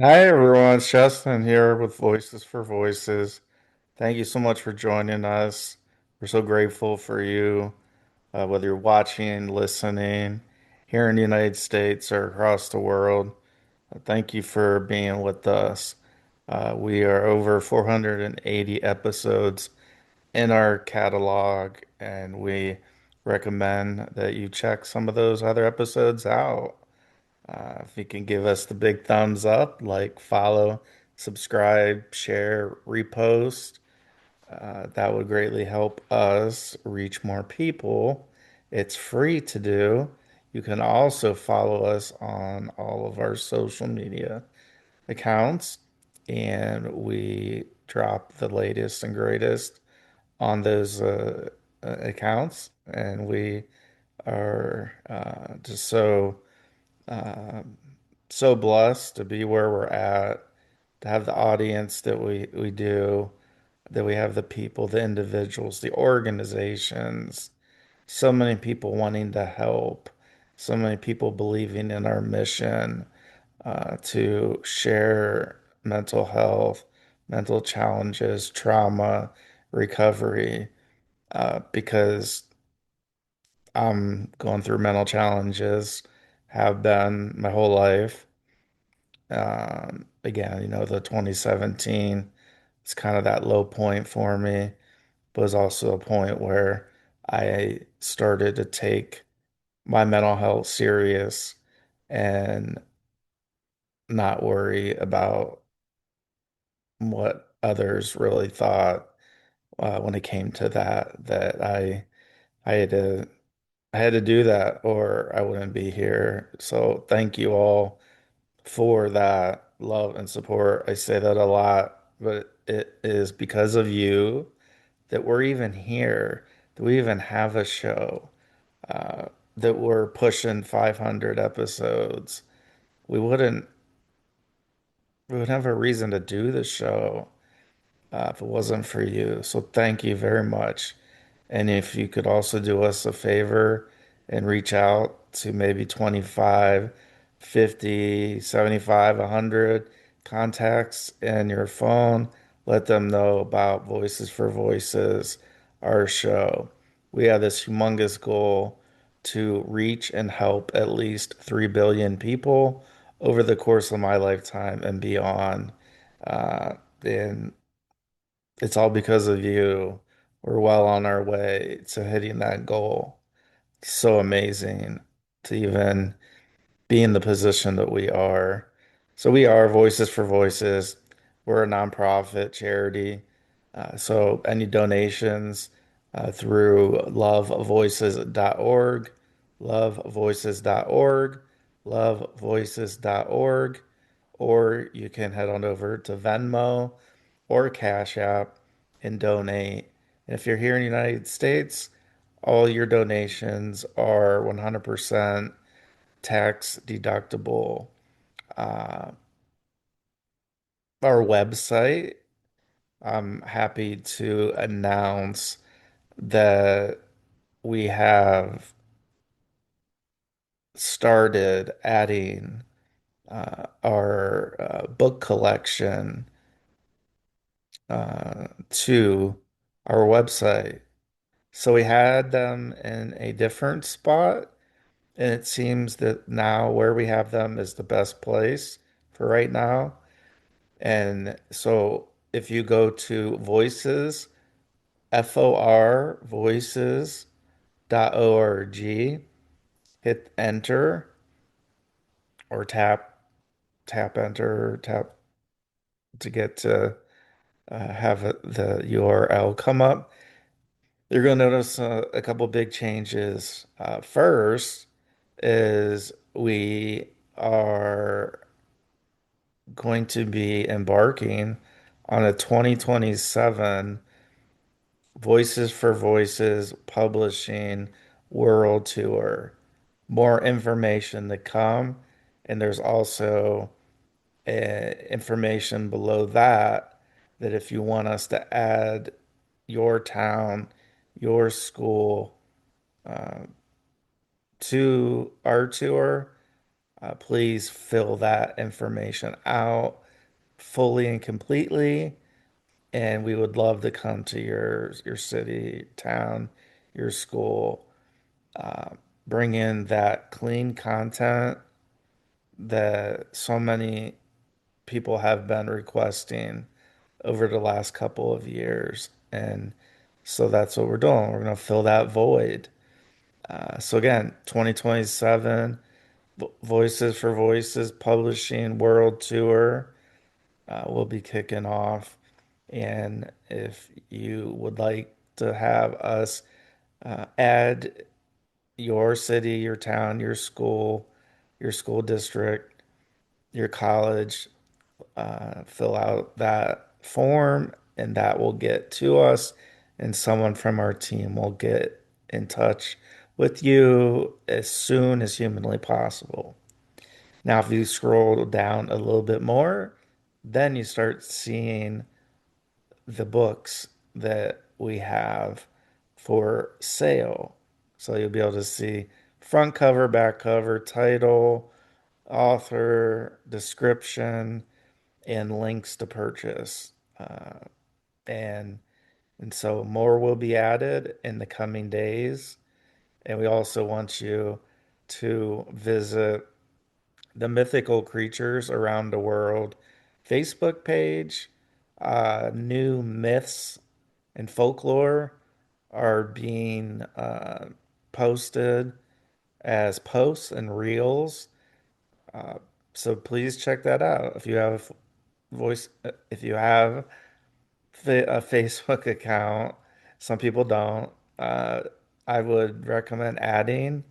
Hi everyone, it's Justin here with Voices for Voices. Thank you so much for joining us. We're so grateful for you, whether you're watching, listening, here in the United States or across the world. Thank you for being with us. We are over 480 episodes in our catalog, and we recommend that you check some of those other episodes out. If you can give us the big thumbs up, like, follow, subscribe, share, repost, that would greatly help us reach more people. It's free to do. You can also follow us on all of our social media accounts, and we drop the latest and greatest on those accounts. And we are just uh, so blessed to be where we're at, to have the audience that we do, that we have the people, the individuals, the organizations, so many people wanting to help, so many people believing in our mission to share mental health, mental challenges, trauma, recovery, because I'm going through mental challenges, have been my whole life. Again, the 2017, it's kind of that low point for me, but was also a point where I started to take my mental health serious and not worry about what others really thought when it came to that I had to I had to do that or I wouldn't be here. So thank you all for that love and support. I say that a lot, but it is because of you that we're even here, that we even have a show, uh, that we're pushing 500 episodes. We wouldn't we would have a reason to do the show if it wasn't for you. So thank you very much. And if you could also do us a favor and reach out to maybe 25, 50, 75, 100 contacts in your phone, let them know about Voices for Voices, our show. We have this humongous goal to reach and help at least 3 billion people over the course of my lifetime and beyond. And it's all because of you. We're well on our way to hitting that goal. So amazing to even be in the position that we are. So we are Voices for Voices. We're a nonprofit charity. So any donations through lovevoices.org, lovevoices.org, lovevoices.org, or you can head on over to Venmo or Cash App and donate. And if you're here in the United States, all your donations are 100% tax deductible. Uh, our website, I'm happy to announce that we have started adding our book collection to our website. So we had them in a different spot, and it seems that now where we have them is the best place for right now. And so if you go to Voices, FOR, voices.org, hit enter or tap enter, tap to get to have the URL come up. You're going to notice a couple big changes. First is we are going to be embarking on a 2027 Voices for Voices Publishing World Tour. More information to come, and there's also information below that that if you want us to add your town, your school to our tour, Please fill that information out fully and completely. And we would love to come to your city, town, your school, uh, bring in that clean content that so many people have been requesting over the last couple of years. And so that's what we're doing. We're going to fill that void. So again, 2027 Voices for Voices Publishing World Tour will be kicking off. And if you would like to have us add your city, your town, your school district, your college, fill out that form, and that will get to us, and someone from our team will get in touch with you as soon as humanly possible. Now, if you scroll down a little bit more, then you start seeing the books that we have for sale. So you'll be able to see front cover, back cover, title, author, description, and links to purchase. And and so more will be added in the coming days. And we also want you to visit the Mythical Creatures Around the World Facebook page. New myths and folklore are being posted as posts and reels. Uh, so please check that out. If you have a Facebook account, some people don't. Uh, I would recommend adding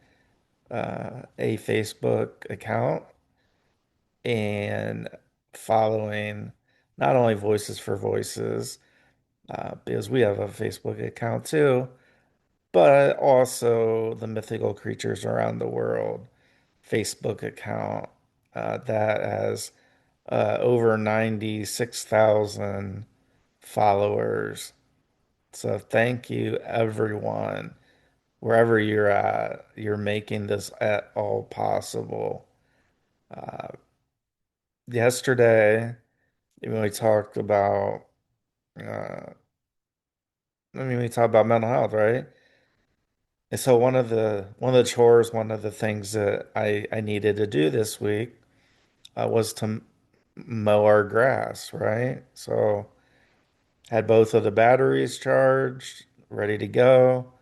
a Facebook account and following not only Voices for Voices, because we have a Facebook account too, but also the Mythical Creatures Around the World Facebook account that has over 96,000 followers. So thank you, everyone, wherever you're at, you're making this at all possible. Uh, Yesterday, when we talked about, uh, we talked about mental health, right? And so one of the chores, one of the things that I needed to do this week was to mow our grass, right? So had both of the batteries charged, ready to go.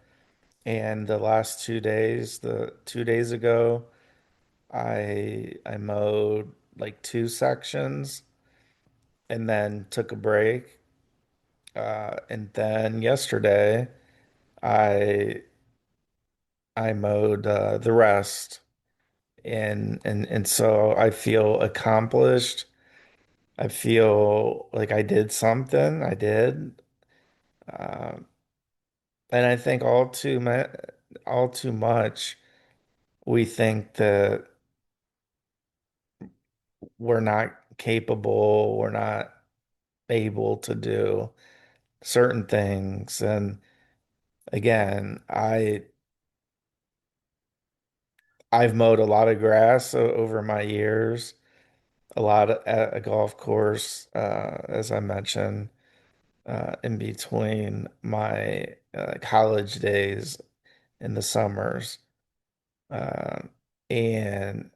And the last 2 days, the 2 days ago, I mowed like two sections and then took a break. And then yesterday, I I mowed the rest, and so I feel accomplished. I feel like I did something. I did, uh, and I think all too much we think that we're not capable, we're not able to do certain things. And again, I've mowed a lot of grass over my years, a lot at a golf course, as I mentioned, in between my college days in the summers. Uh, and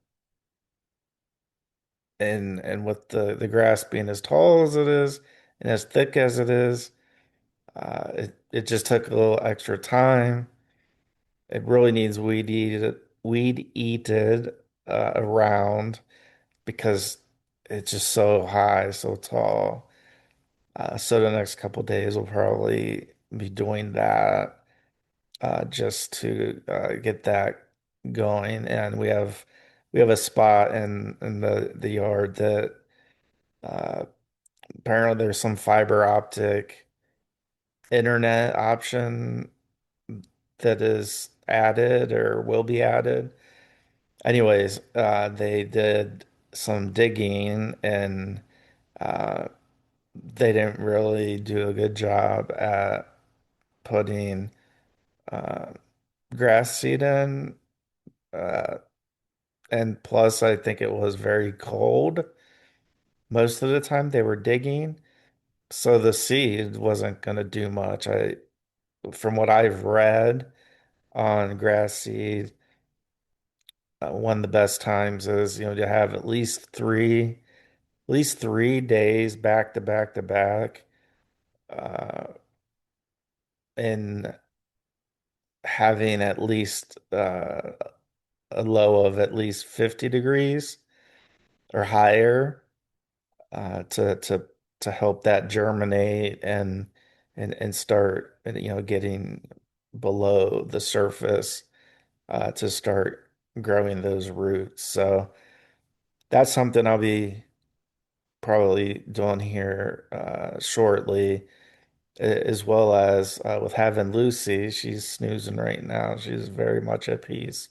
and with the grass being as tall as it is and as thick as it is, it just took a little extra time. It really needs weed eated around because it's just so high, so tall. So the next couple days we'll probably be doing that just to get that going. And we have a spot in the yard that uh, apparently there's some fiber optic internet option that is added or will be added. Anyways, they did some digging and uh, they didn't really do a good job at putting uh, grass seed in. Uh, And plus, I think it was very cold most of the time they were digging. So the seed wasn't going to do much. From what I've read on grass seed, one of the best times is, to have at least three days back to back to back, uh, and having at least a low of at least 50 degrees or higher, to help that germinate and start, getting below the surface, to start growing those roots. So that's something I'll be probably doing here shortly, as well as with having Lucy. She's snoozing right now. She's very much at peace.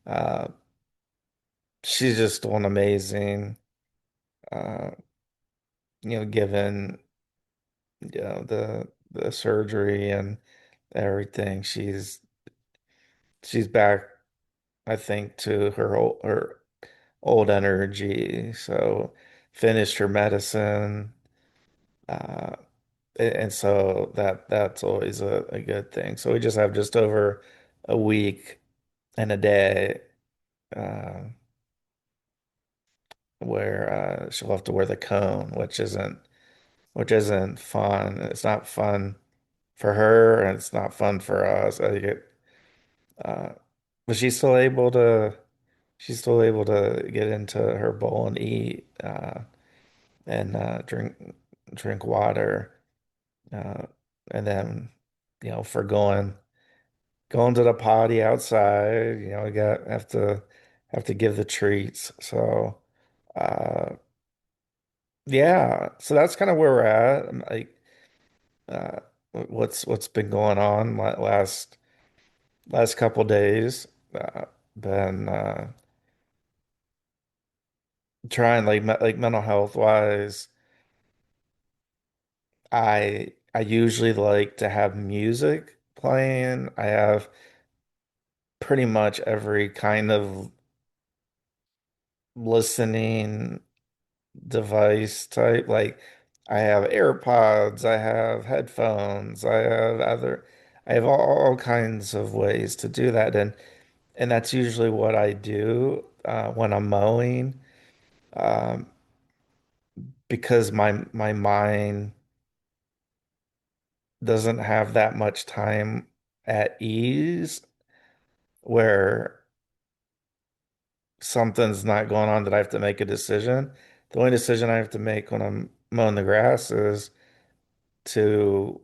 Uh, she's just doing amazing. Uh, Given the surgery and everything, she's back, I think, to her old energy. So finished her medicine. Uh, and so that's always a good thing. So we just have just over a week and a day, uh, where she'll have to wear the cone, which isn't fun. It's not fun for her, and it's not fun for us. Uh, but she's still able to get into her bowl and eat, and drink water, uh, and then, for going to the potty outside, we got have to give the treats. So, uh, yeah, so that's kind of where we're at. Like, uh, what's been going on last couple days. Been trying, like mental health wise. I usually like to have music playing. I have pretty much every kind of listening device type. Like, I have AirPods, I have headphones, I have all kinds of ways to do that, and that's usually what I do when I'm mowing, um, because my mind doesn't have that much time at ease where something's not going on that I have to make a decision. The only decision I have to make when I'm mowing the grass is to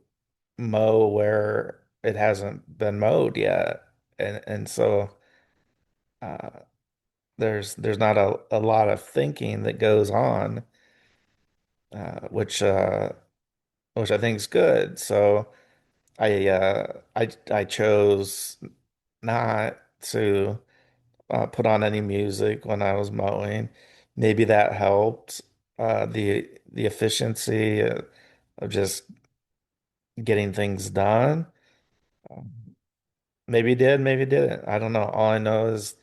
mow where it hasn't been mowed yet. And so, uh, there's not a lot of thinking that goes on, uh, which uh, which I think is good. So I chose not to put on any music when I was mowing. Maybe that helped the efficiency of just getting things done. Um, Maybe it did, maybe it didn't. I don't know. All I know is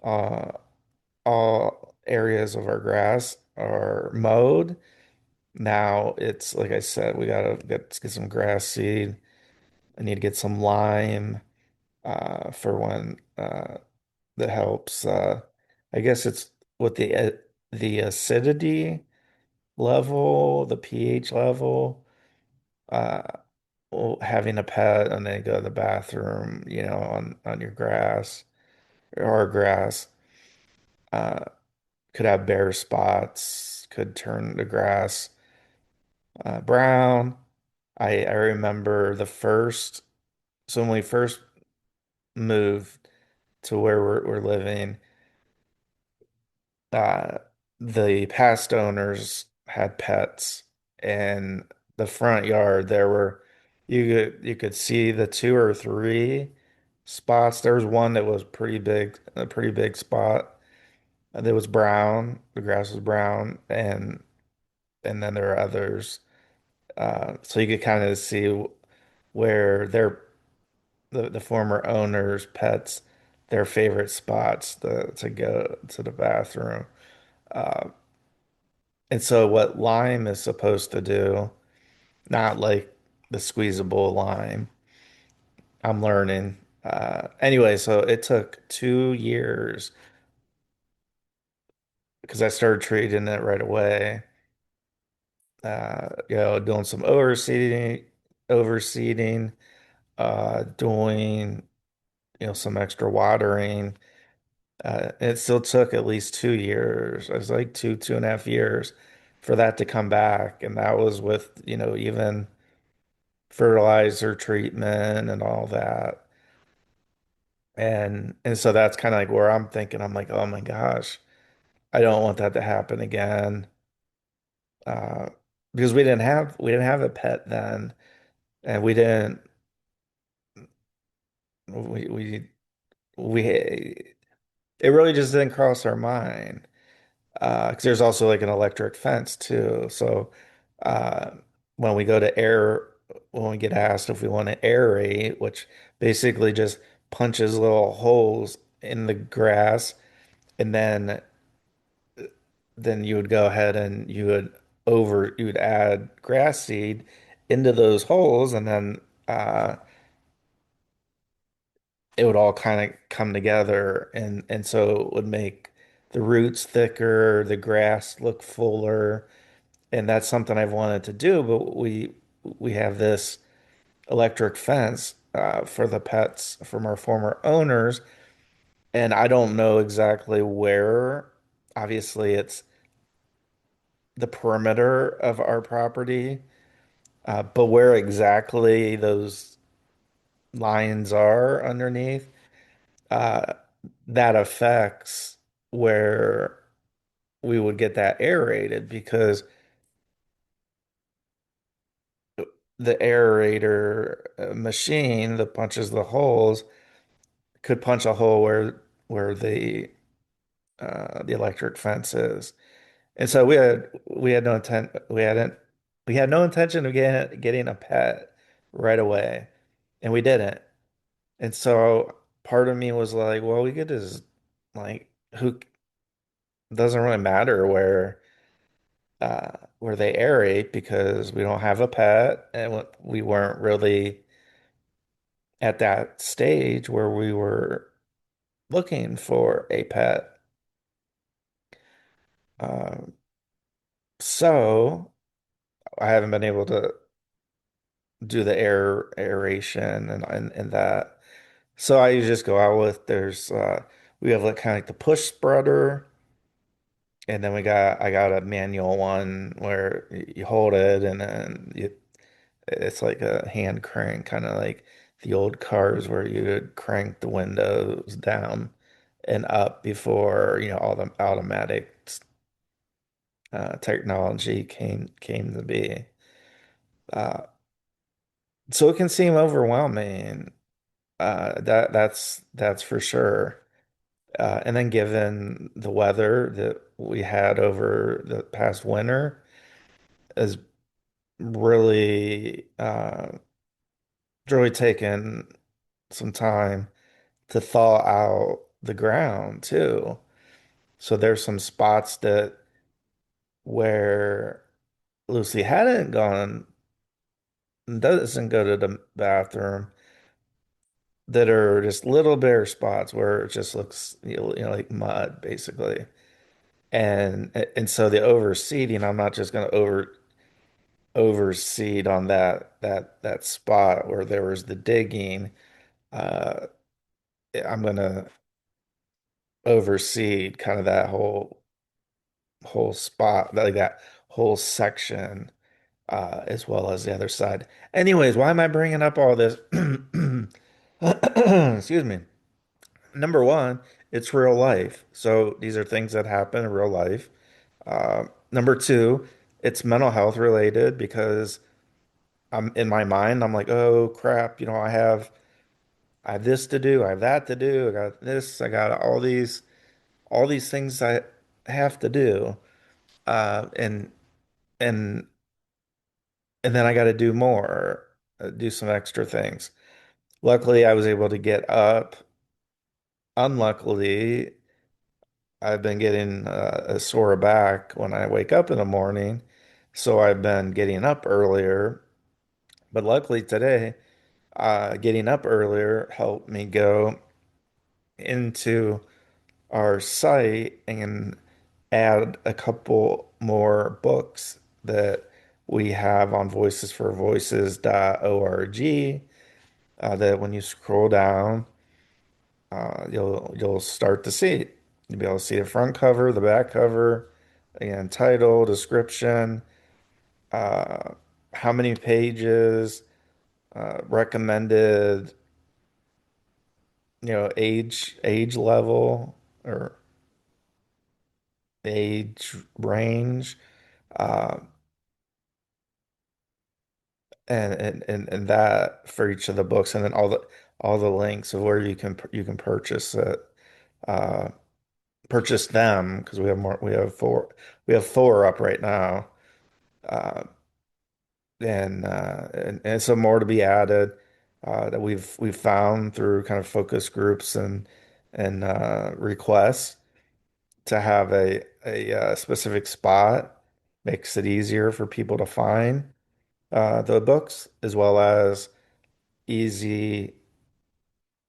uh, all areas of our grass are mowed. Now it's like I said, we gotta get some grass seed. I need to get some lime, for when that helps. I guess it's with the acidity level, the pH level. Uh, well, having a pet and then go to the bathroom, on your grass or grass, uh, could have bare spots, could turn the grass brown. I remember so when we first moved to where we're living, uh, the past owners had pets, and the front yard there were you could see the two or three spots. There was one that was pretty big, a pretty big spot that was brown. The grass was brown, and then there are others. So you could kind of see where the former owner's pets their favorite spots to go to the bathroom. Uh, and so what lime is supposed to do, not like the squeezable lime, I'm learning. Anyway, so it took 2 years because I started treating it right away. Doing some overseeding, doing, some extra watering. It still took at least 2 years. It was like 2.5 years for that to come back. And that was with, even fertilizer treatment and all that. And so that's kind of like where I'm thinking, I'm like, oh my gosh, I don't want that to happen again. Uh, because we didn't have a pet then, and we we we it really just didn't cross our mind. 'Cause there's also like an electric fence too. So uh, when we go to air, when we get asked if we want to aerate, which basically just punches little holes in the grass, and then you would go ahead and you would add grass seed into those holes, and then it would all kind of come together, and so it would make the roots thicker, the grass look fuller. And that's something I've wanted to do, but we have this electric fence for the pets from our former owners, and I don't know exactly where. Obviously, it's the perimeter of our property, but where exactly those lines are underneath, uh, that affects where we would get that aerated because the aerator machine that punches the holes could punch a hole where the electric fence is. And so we had no intention of getting a pet right away, and we didn't. And so part of me was like, well, we could just like who doesn't really matter where they aerate because we don't have a pet and we weren't really at that stage where we were looking for a pet. Um, so I haven't been able to do the aeration and that. So I just go out with we have like kind of like the push spreader, and then I got a manual one where you hold it and then it's like a hand crank, kind of like the old cars where you would crank the windows down and up before, all the automatic technology came to be. Uh, so it can seem overwhelming. That's for sure. And then given the weather that we had over the past winter has really really taken some time to thaw out the ground too. So there's some spots that where Lucy hadn't gone doesn't go to the bathroom that are just little bare spots where it just looks like mud basically. And so the overseeding, I'm not just going to overseed on that spot where there was the digging. Uh, I'm going to overseed kind of that whole spot, like that whole section, as well as the other side. Anyways, why am I bringing up all this? Excuse me. Number one, it's real life. So these are things that happen in real life. Number two, it's mental health related because I'm in my mind, I'm like, oh crap, I have this to do, I have that to do, I got this, I got all these things I have to do. And and and then I got to do more, do some extra things. Luckily, I was able to get up unluckily, I've been getting a sore back when I wake up in the morning, so I've been getting up earlier. But luckily today, getting up earlier helped me go into our site and add a couple more books that we have on voicesforvoices.org. That when you scroll down, you'll start to see it. You'll be able to see the front cover, the back cover, and title, description, uh, how many pages, recommended, age level or age range, uh, and that for each of the books, and then all the links of where you can purchase it, uh, purchase them because we have more. We have four up right now, uh, and some more to be added that we've found through kind of focus groups and requests to have a specific spot makes it easier for people to find the books as well as easy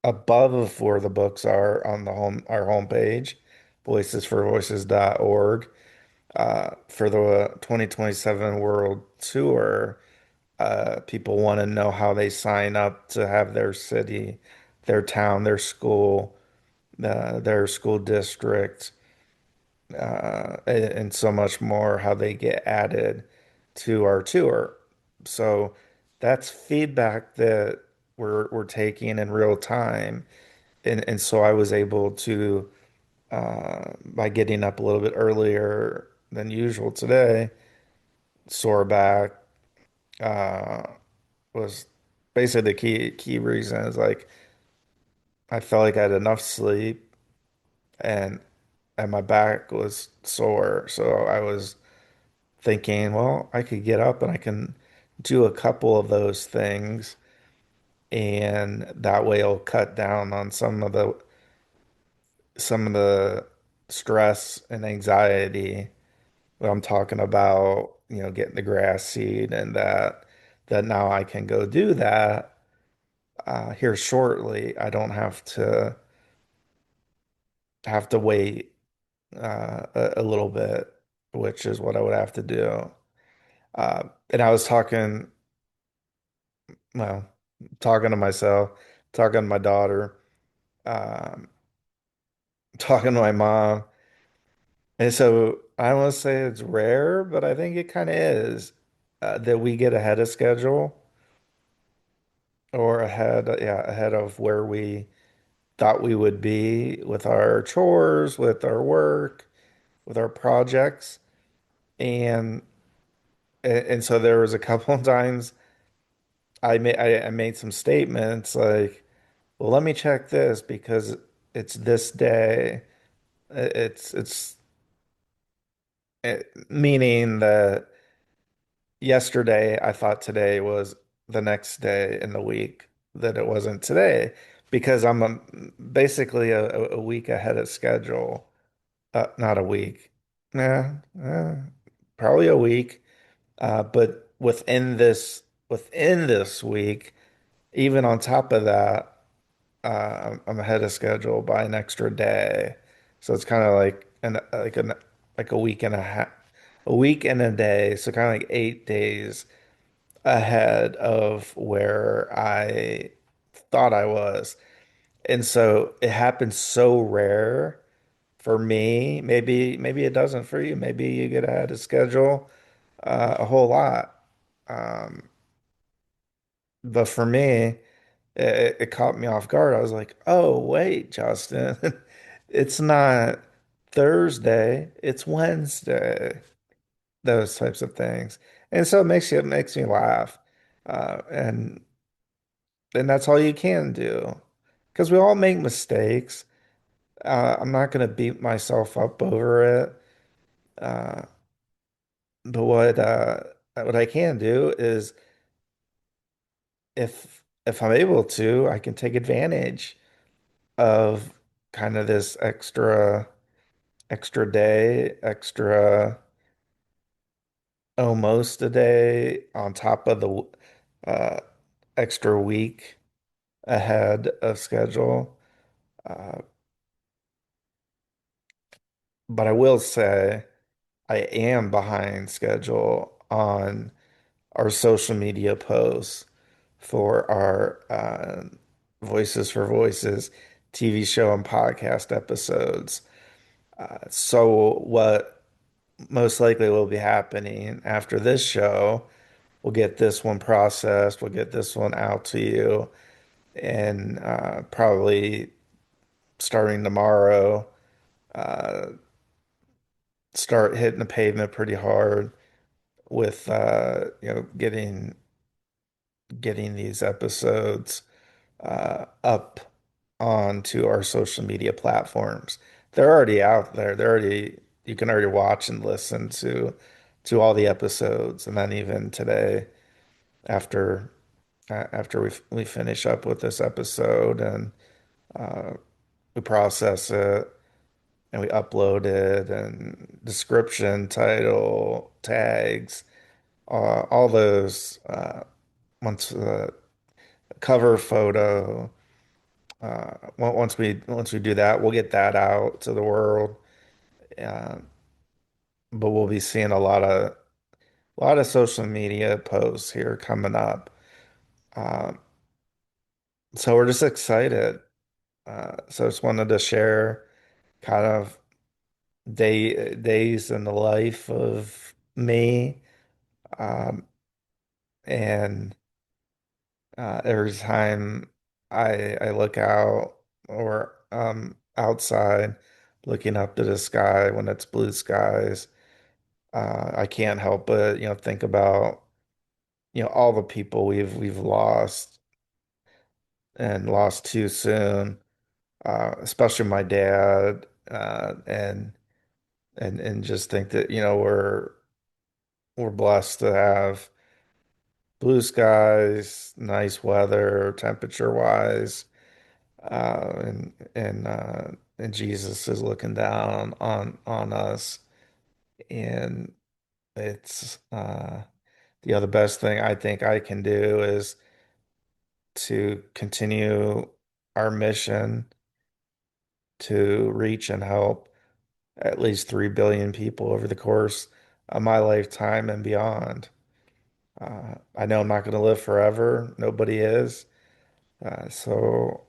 above where the books are on our homepage, voicesforvoices.org, for the 2027 World Tour. People want to know how they sign up to have their city, their town, their school district, and so much more, how they get added to our tour. So that's feedback that we're taking in real time. And so I was able to, by getting up a little bit earlier than usual today, sore back, uh, was basically the key reason is like I felt like I had enough sleep and my back was sore. So I was thinking, well, I could get up and I can do a couple of those things, and that way it'll cut down on some of the stress and anxiety that I'm talking about, getting the grass seed and that now I can go do that here shortly. I don't have to wait a little bit, which is what I would have to do. And I was well, talking to myself, talking to my daughter, um, talking to my mom. And so I want to say it's rare, but I think it kind of is that we get ahead of schedule or ahead of where we thought we would be with our chores, with our work, with our projects. And and so there was a couple of times I made some statements like, well, let me check this because it's this day. It's meaning that yesterday I thought today was the next day in the week, that it wasn't today because I'm basically a week ahead of schedule. Not a week. Yeah, probably a week. But within this week, even on top of that, I'm ahead of schedule by an extra day. So it's kind of like a week and a week and a day. So kind of like 8 days ahead of where I thought I was. And so it happens so rare for me. Maybe it doesn't for you. Maybe you get ahead of schedule a whole lot. Um, but for me, it caught me off guard. I was like, "Oh, wait, Justin, it's not Thursday, it's Wednesday." Those types of things. And so it makes me laugh. And that's all you can do. Because we all make mistakes. I'm not going to beat myself up over it. Uh, but what I can do is if I'm able to, I can take advantage of kind of this extra day, extra almost a day on top of the uh, extra week ahead of schedule. Uh, but I will say I am behind schedule on our social media posts for our Voices for Voices TV show and podcast episodes. So what most likely will be happening after this show, we'll get this one processed, we'll get this one out to you, and probably starting tomorrow, uh, start hitting the pavement pretty hard with getting these episodes up onto our social media platforms. They're already out there. You can already watch and listen to all the episodes, and then even today after after we finish up with this episode and uh, we process it and we upload it and description, title, tags, all those once cover photo. Once we do that, we'll get that out to the world. Uh, but we'll be seeing a lot of social media posts here coming up. Um, so we're just excited. So just wanted to share kind of days in the life of me. Um, and every time I look out or outside looking up to the sky when it's blue skies, I can't help but, think about, all the people we've lost and lost too soon, especially my dad, and just think that, we're blessed to have blue skies, nice weather, temperature wise, and Jesus is looking down on us, and it's the best thing I think I can do is to continue our mission to reach and help at least 3 billion people over the course of my lifetime and beyond. I know I'm not going to live forever. Nobody is. So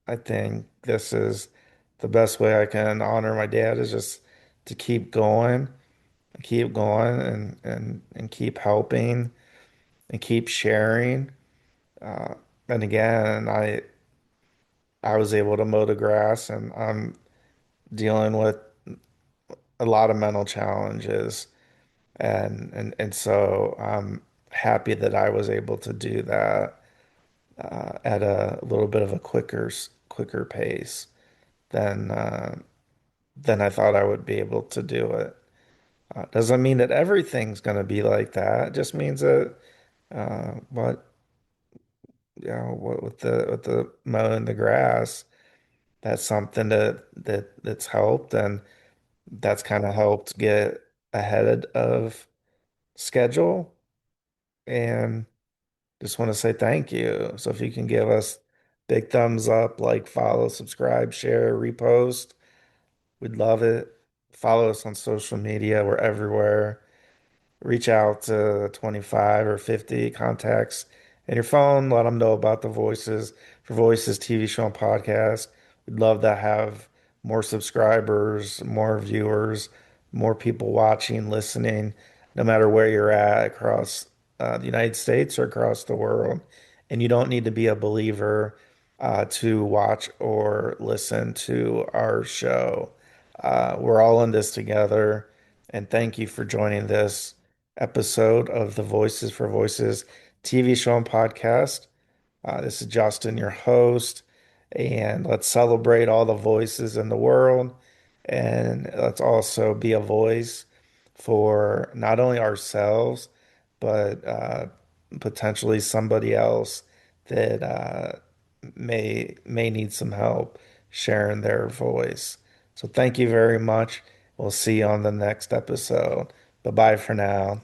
I think this is the best way I can honor my dad is just to keep going and keep helping and keep sharing. Uh, and again, I was able to mow the grass and I'm dealing with a lot of mental challenges and so I'm happy that I was able to do that at a little bit of a quicker pace than than I thought I would be able to do it. Doesn't mean that everything's going to be like that. It just means that what what with the mowing the grass, that's something that's helped and that's kind of helped get ahead of schedule. And just want to say thank you. So if you can give us big thumbs up, like, follow, subscribe, share, repost, we'd love it. Follow us on social media. We're everywhere. Reach out to 25 or 50 contacts in your phone. Let them know about the Voices for Voices TV show and podcast. We'd love to have more subscribers, more viewers, more people watching, listening, no matter where you're at across the United States or across the world. And you don't need to be a believer to watch or listen to our show. We're all in this together. And thank you for joining this episode of the Voices for Voices TV show and podcast. This is Justin, your host, and let's celebrate all the voices in the world. And let's also be a voice for not only ourselves, but potentially somebody else that may need some help sharing their voice. So thank you very much. We'll see you on the next episode. Bye bye for now.